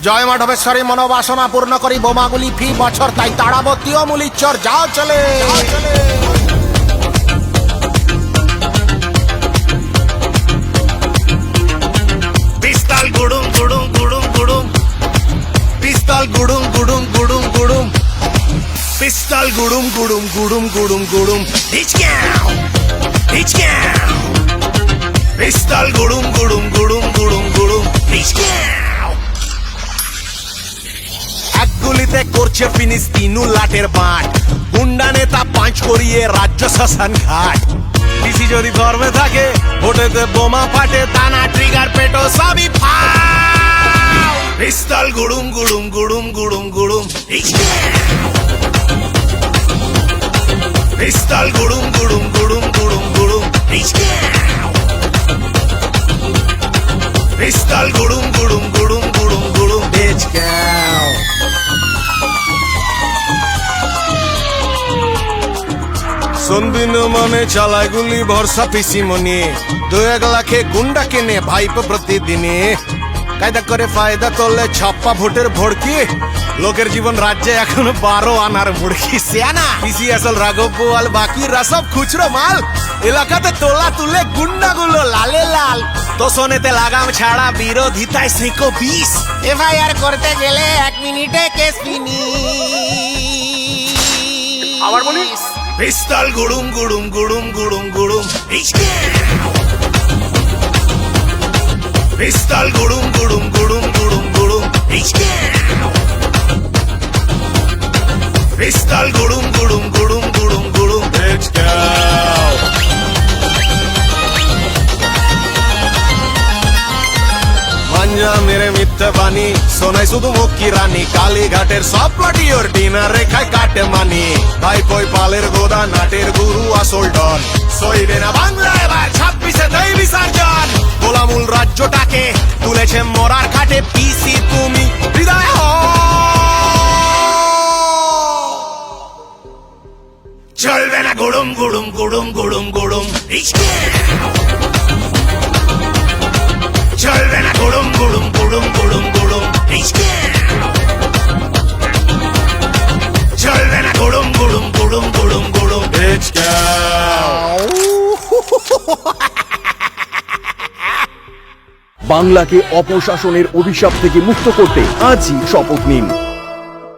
জয় মাধবেশ্বরী মনোবাসনা পূর্ণ করি বোমাগুলি ফি বছর তাই তাড়াবো তৃণমূলীর চর যাও চলে পিস্তল গুড়ুম গুড়ুম গুড়ুম গুড়ুম পিস্তল গুড়ুম গুড়ুম গুড়ুম গুড়ুম পিস্তল গুড়ুম গুড়ুম গুড়ুম গুড়ুম গুড়ুম হিচক্যাও হিচক্যাও পিস্তল গুড়ুম গুড়ুম গুড়ুম গুড়ুম গুড়ুম হিচক্যাও এক গুলিতে করছে ফিনিশ তিনু লাটের বাঁট গুন্ডা নেতা পাঁচ করিয়ে রাজ্য শ্মশান ঘাট ডিসি যদি ধর্মে থাকে ভোটেতে বোমা ফাটে দানা ট্রিগার পেটো সবই ফাও পিস্তল গুড়ুম গুড়ুম গুড়ুম গুড়ুম গুড়ুম পিস্তল গুড়ুম গুড়ুম গুড়ুম গুড়ুম গুড়ুম পিস্তল গুড়ুম গুড়ুম গুড়ুম গুড়ুম গুড়ুম হিচক্যাও সন্দিন মনে চালায় গুলি ভরসা পিসি মনি 2-1 লাখে গুন্ডা কেনে ভাইপ প্রতিদিনে কায়দা করে ফায়দা তোলে ছাপ্পা ভোটের ভড়কি লোকের জীবন রাজ্যে এখন 12 আনার মুড়কি সিয়ানা পিসি আসল রাঘব বোয়াল বাকিরা সব খুচরো মাল এলাকাতে তোলা তুলে গুন্ডাগুলো লালে লাল তোষণেতে লাগাম ছাড়া বিরোধিতায় সেকো 20 এফআইআর করতে গেলে 1 মিনিটে কেস ফিনিশ আবার বলিস পিস্তল গুড়ুম গুড়ুম গুড়ুম গুড়ুম গুড়ুম পিস্তল গুড়ুম গুড়ুম গুড়ুম গুড়ুম গুড়ুম পিস্তল গুড়ুম গুড়ুম গুড়ুম গুড়ুম গুড়ুম হিচক্যাও পাঞ্জা মেরে মিথ্যে বাণী শোনাই শুধু মুখী রানী কালীঘাটের সব প্লাটি ওর ডিনার রেখায় কাটে মানি ভাই পই পালের গোদা নাটের গুরু আসল ডন সইবে না বাংলা এবার 26-এ দেই বিসর্জন গোলামুল রাজ্যটাকে তুলেছে মরার ঘাটে পিসি তুমি হৃদয় চলবে না গুড়ুম গুড়ুম গুড়ুম গুড়ুম গুড়ুম চলবে না গুড়ুম গুড়ুম গুড়ুম গুড়ুম গুড়ুম চলবে না গুড়ুম গুড়ুম গুড়ুম গুড়ুম গুড়ুম বাংলাকে অপশাসনের অভিশাপ থেকে মুক্ত করতে আজই শপথ নিন।